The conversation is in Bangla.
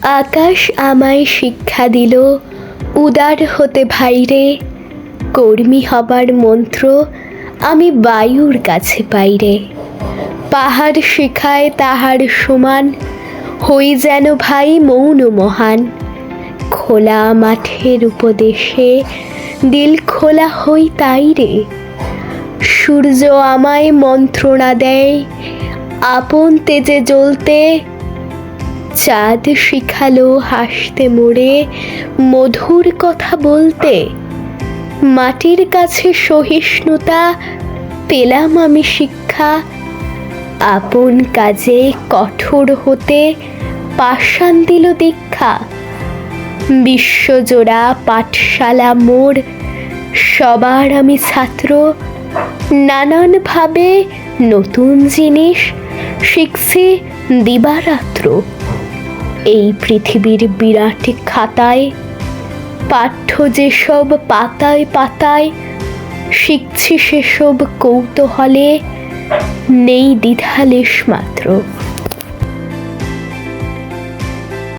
আকাশ আমায় শিক্ষা দিল উদার হতে ভাইরে, কর্মী হবার মন্ত্র আমি বায়ুর কাছে পাইরে। পাহাড় শিখায় তাহার সমান, হই যেন ভাই মৌন মহান। খোলা মাঠের উপদেশে দিল খোলা হই তাই রে। সূর্য আমায় মন্ত্রণা দেয় আপন তেজে জ্বলতে, চাঁদ শিখালো হাসতে মোড়ে মধুর কথা বলতে। মাটির কাছে সহিষ্ণুতা পেলাম আমি শিক্ষা, আপন কাজে কঠোর হতে পাষাণ দিল দীক্ষা। বিশ্বজোড়া পাঠশালা মোর, সবার আমি ছাত্র, নানানভাবে নতুন জিনিস শিখছি দিবারাত্র। এই পৃথিবীর বিরাট খাতায় পাঠ্য যেসব পাতায় পাতায়, শিখছি সেসব কৌতূহলে, নেই দ্বিধা লেশ মাত্র।